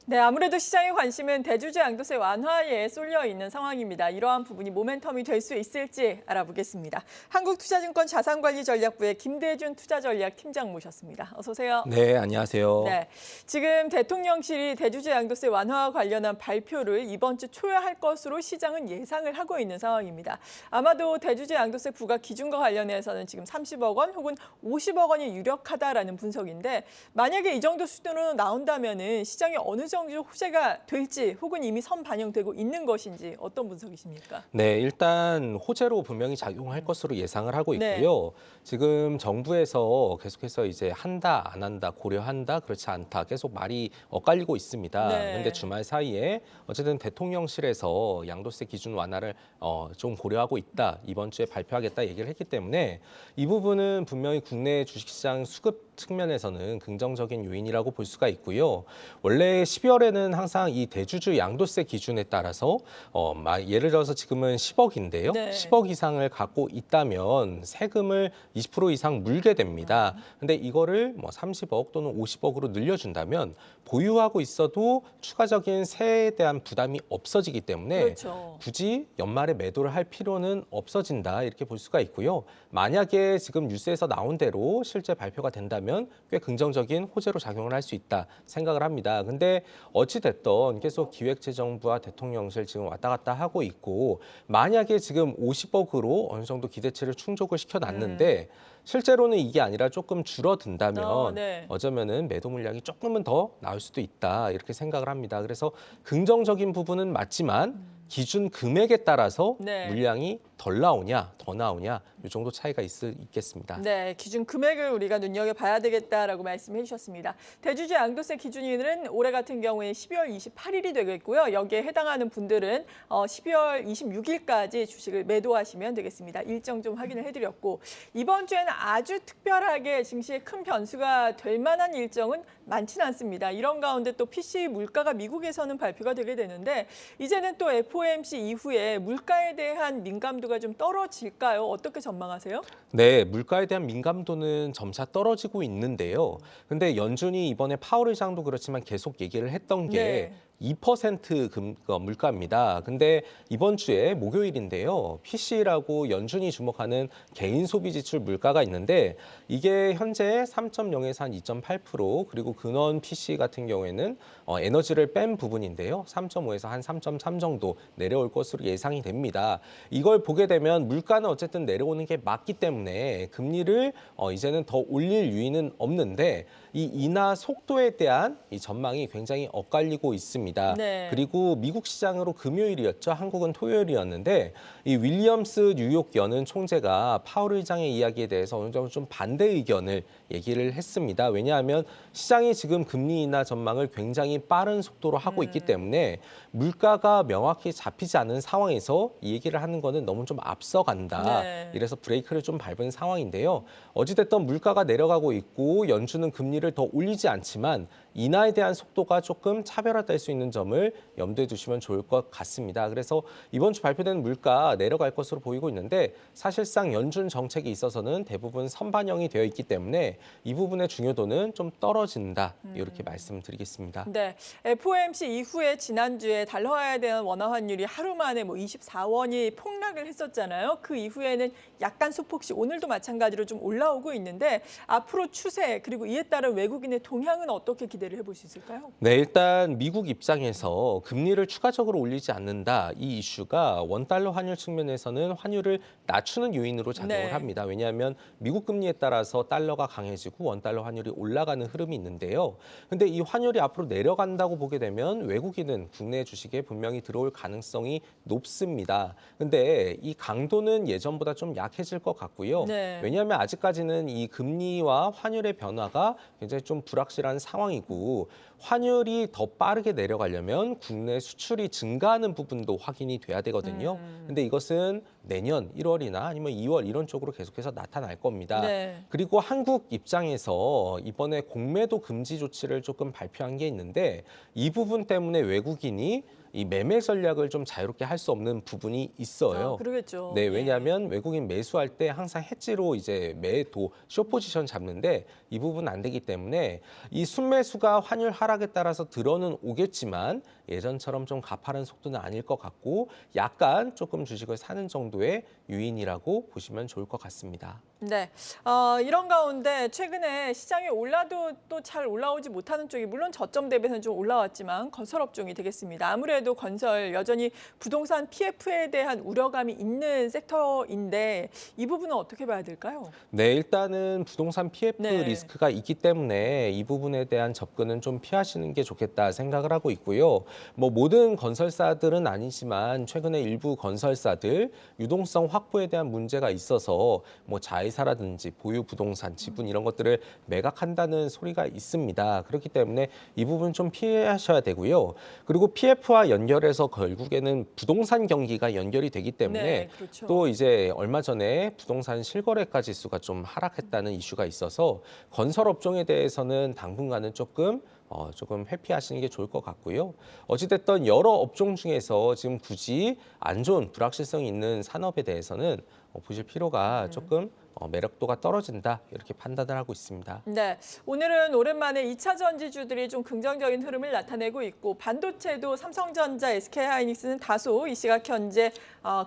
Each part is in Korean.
네, 아무래도 시장의 관심은 대주주 양도세 완화에 쏠려 있는 상황입니다. 이러한 부분이 모멘텀이 될 수 있을지 알아보겠습니다. 한국투자증권 자산관리전략부의 김대준 투자전략팀장 모셨습니다. 어서 오세요. 네, 안녕하세요. 네, 지금 대통령실이 대주주 양도세 완화와 관련한 발표를 이번 주 초에 할 것으로 시장은 예상을 하고 있는 상황입니다. 아마도 대주주 양도세 부과 기준과 관련해서는 지금 30억 원 혹은 50억 원이 유력하다라는 분석인데 만약에 이 정도 수준으로 나온다면은 시장이 어느 정도 호재가 될지 혹은 이미 선 반영되고 있는 것인지 어떤 분석이십니까? 네, 일단 호재로 분명히 작용할 것으로 예상을 하고 네. 있고요. 지금 정부에서 계속해서 이제 한다, 안 한다, 고려한다, 그렇지 않다 계속 말이 엇갈리고 있습니다. 네. 그런데 주말 사이에 어쨌든 대통령실에서 양도세 기준 완화를 좀 고려하고 있다. 이번 주에 발표하겠다 얘기를 했기 때문에 이 부분은 분명히 국내 주식시장 수급 측면에서는 긍정적인 요인이라고 볼 수가 있고요. 원래 12월에는 항상 이 대주주 양도세 기준에 따라서 예를 들어서 지금은 10억인데요. 네. 10억 이상을 갖고 있다면 세금을 20% 이상 물게 됩니다. 근데 이거를 뭐 30억 또는 50억으로 늘려준다면 보유하고 있어도 추가적인 세에 대한 부담이 없어지기 때문에 그렇죠. 굳이 연말에 매도를 할 필요는 없어진다 이렇게 볼 수가 있고요. 만약에 지금 뉴스에서 나온 대로 실제 발표가 된다면 꽤 긍정적인 호재로 작용을 할 수 있다 생각을 합니다. 근데 어찌 됐든 계속 기획재정부와 대통령실 지금 왔다 갔다 하고 있고 만약에 지금 50억으로 어느 정도 기대치를 충족을 시켜놨는데 실제로는 이게 아니라 조금 줄어든다면 네. 어쩌면은 매도 물량이 조금은 더 나올 수도 있다 이렇게 생각을 합니다. 그래서 긍정적인 부분은 맞지만 기준 금액에 따라서 네. 물량이 덜 나오냐, 더 나오냐 이 정도 차이가 있겠습니다. 네, 기준 금액을 우리가 눈여겨봐야 되겠다라고 말씀해 주셨습니다. 대주주 양도세 기준일은 올해 같은 경우에 12월 28일이 되겠고요. 여기에 해당하는 분들은 12월 26일까지 주식을 매도하시면 되겠습니다. 일정 좀 확인을 해드렸고 이번 주에는 아주 특별하게 증시에 큰 변수가 될 만한 일정은 많지는 않습니다. 이런 가운데 또 PC 물가가 미국에서는 발표가 되게 되는데 이제는 또 FOMC 이후에 물가에 대한 민감도가 좀 떨어질까요? 어떻게 전망하세요? 네, 물가에 대한 민감도는 점차 떨어지고 있는데요. 근데 연준이 이번에 파월 의장도 그렇지만 계속 얘기를 했던 게 네. 2% 물가입니다. 근데 이번 주에 목요일인데요. PC라고 연준이 주목하는 개인 소비 지출 물가가 있는데 이게 현재 3.0에서 한 2.8% 그리고 근원 PC 같은 경우에는 에너지를 뺀 부분인데요. 3.5에서 한 3.3 정도 내려올 것으로 예상이 됩니다. 이걸 보게 되면 물가는 어쨌든 내려오는 게 맞기 때문에 금리를 이제는 더 올릴 유인은 없는데 이 인하 속도에 대한 이 전망이 굉장히 엇갈리고 있습니다. 네. 그리고 미국 시장으로 금요일이었죠. 한국은 토요일이었는데 이 윌리엄스 뉴욕 연은 총재가 파월 의장의 이야기에 대해서 어느 정도 좀 반대 의견을 얘기를 했습니다. 왜냐하면 시장이 지금 금리 인하 전망을 굉장히 빠른 속도로 하고 있기 때문에 물가가 명확히 잡히지 않은 상황에서 이 얘기를 하는 거는 너무 좀 앞서간다. 네. 이래서 브레이크를 좀 밟은 상황인데요. 어찌됐든 물가가 내려가고 있고 연준은 금리를 더 올리지 않지만 인하에 대한 속도가 조금 차별화될 수 있는 점을 염두에 두시면 좋을 것 같습니다. 그래서 이번 주 발표된 물가 내려갈 것으로 보이고 있는데 사실상 연준 정책에 있어서는 대부분 선반영이 되어 있기 때문에 이 부분의 중요도는 좀 떨어진다. 이렇게 말씀드리겠습니다. 네, FOMC 이후에 지난주에 달러화에 대한 원화 환율이 하루 만에 24원이 폭락을 했었잖아요. 그 이후에는 약간 소폭씩 오늘도 마찬가지로 좀 올라오고 있는데 앞으로 추세 그리고 이에 따른 외국인의 동향은 어떻게 기대를 해볼 수 있을까요? 네, 일단 미국 입장에서 금리를 추가적으로 올리지 않는다. 이 이슈가 원달러 환율 측면에서는 환율을 낮추는 요인으로 작용을 네. 합니다. 왜냐하면 미국 금리에 따라서 달러가 강해지고 원달러 환율이 올라가는 흐름이 있는데요. 근데 이 환율이 앞으로 내려간다고 보게 되면 외국인은 국내 주식에 분명히 들어올 가능성이 높습니다. 근데 이 강도는 예전보다 좀 약해질 것 같고요. 네. 왜냐하면 아직까지는 이 금리와 환율의 변화가 굉장히 좀 불확실한 상황이고 환율이 더 빠르게 내려가려면 국내 수출이 증가하는 부분도 확인이 돼야 되거든요. 근데 이것은 내년 1월이나 아니면 2월 이런 쪽으로 계속해서 나타날 겁니다. 네. 그리고 한국 입장에서 이번에 공매도 금지 조치를 조금 발표한 게 있는데 이 부분 때문에 외국인이 이 매매 전략을 좀 자유롭게 할 수 없는 부분이 있어요. 그러겠죠. 네, 예. 왜냐하면 외국인 매수할 때 항상 해지로 이제 매도, 숏 포지션 잡는데 이 부분은 안 되기 때문에 이 순매수가 환율 하락 하락에 따라서 들어는 오겠지만 예전처럼 좀 가파른 속도는 아닐 것 같고 약간 조금 주식을 사는 정도의 유인이라고 보시면 좋을 것 같습니다. 네, 이런 가운데 최근에 시장이 올라도 또 잘 올라오지 못하는 쪽이 물론 저점 대비해서는 좀 올라왔지만 건설업종이 되겠습니다. 아무래도 건설 여전히 부동산 PF에 대한 우려감이 있는 섹터인데 이 부분은 어떻게 봐야 될까요? 네, 일단은 부동산 PF 네. 리스크가 있기 때문에 이 부분에 대한 접근은 좀 피하시는 게 좋겠다 생각을 하고 있고요. 뭐 모든 건설사들은 아니지만 최근에 일부 건설사들 유동성 확보에 대한 문제가 있어서 뭐 자회사라든지 보유 부동산, 지분 이런 것들을 매각한다는 소리가 있습니다. 그렇기 때문에 이 부분 좀 피하셔야 되고요. 그리고 PF와 연결해서 결국에는 부동산 경기가 연결이 되기 때문에 네, 그렇죠. 또 이제 얼마 전에 부동산 실거래가 지수가 좀 하락했다는 이슈가 있어서 건설 업종에 대해서는 당분간은 조금 회피하시는 게 좋을 것 같고요. 어찌됐든 여러 업종 중에서 지금 굳이 안 좋은 불확실성이 있는 산업에 대해서는 보실 필요가 조금 매력도가 떨어진다 이렇게 판단을 하고 있습니다. 네, 오늘은 오랜만에 2차 전지주들이 좀 긍정적인 흐름을 나타내고 있고 반도체도 삼성전자, SK하이닉스는 다소 이 시각 현재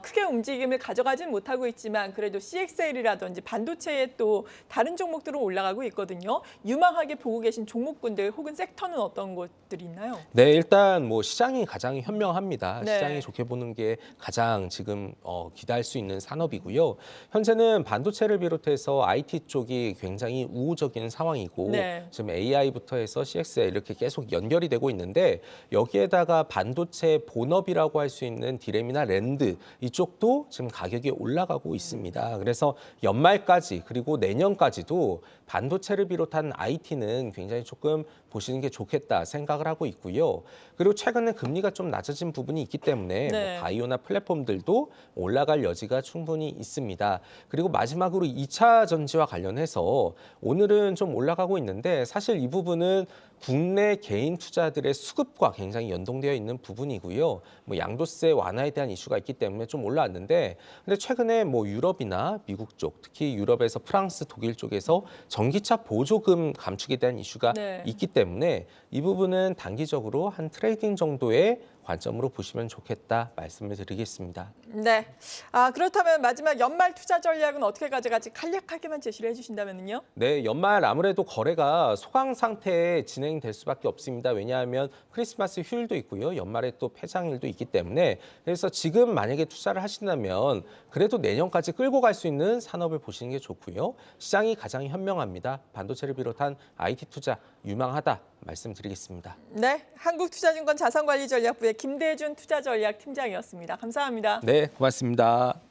크게 움직임을 가져가진 못하고 있지만 그래도 CXL이라든지 반도체에 또 다른 종목들은 올라가고 있거든요. 유망하게 보고 계신 종목군들 혹은 섹터는 어떤 것들이 있나요? 네, 일단 뭐 시장이 가장 현명합니다. 네. 시장이 좋게 보는 게 가장 지금 기대할 수 있는 산업이고요. 현재는 반도체를 비롯해서 IT 쪽이 굉장히 우호적인 상황이고 네. 지금 AI부터 해서 CX에 이렇게 계속 연결이 되고 있는데 여기에다가 반도체 본업이라고 할 수 있는 디램이나 랜드 이쪽도 지금 가격이 올라가고 있습니다. 그래서 연말까지 그리고 내년까지도 반도체를 비롯한 IT는 굉장히 조금 보시는 게 좋겠다 생각을 하고 있고요. 그리고 최근에 금리가 좀 낮아진 부분이 있기 때문에 네. 뭐 바이오나 플랫폼들도 올라갈 여지가 충분히 있습니다. 그리고 마지막으로 2차 전지와 관련해서 오늘은 좀 올라가고 있는데 사실 이 부분은 국내 개인 투자들의 수급과 굉장히 연동되어 있는 부분이고요. 뭐 양도세 완화에 대한 이슈가 있기 때문에 좀 올라왔는데 근데 최근에 뭐 유럽이나 미국 쪽 특히 유럽에서 프랑스, 독일 쪽에서 전기차 보조금 감축에 대한 이슈가 네. 있기 때문에 이 부분은 단기적으로 한 트레이딩 정도의 관점으로 보시면 좋겠다 말씀을 드리겠습니다. 네. 그렇다면 마지막 연말 투자 전략은 어떻게 가져갈지 간략하게만 제시를 해주신다면요? 네, 연말 아무래도 거래가 소강 상태에 진행될 수밖에 없습니다. 왜냐하면 크리스마스 휴일도 있고요. 연말에 또 폐장일도 있기 때문에 그래서 지금 만약에 투자를 하신다면 그래도 내년까지 끌고 갈 수 있는 산업을 보시는 게 좋고요. 시장이 가장 현명합니다. 반도체를 비롯한 IT 투자 유망하다 말씀드리겠습니다. 네, 한국투자증권 자산관리전략부의 김대준 투자전략팀장이었습니다. 감사합니다. 네, 고맙습니다.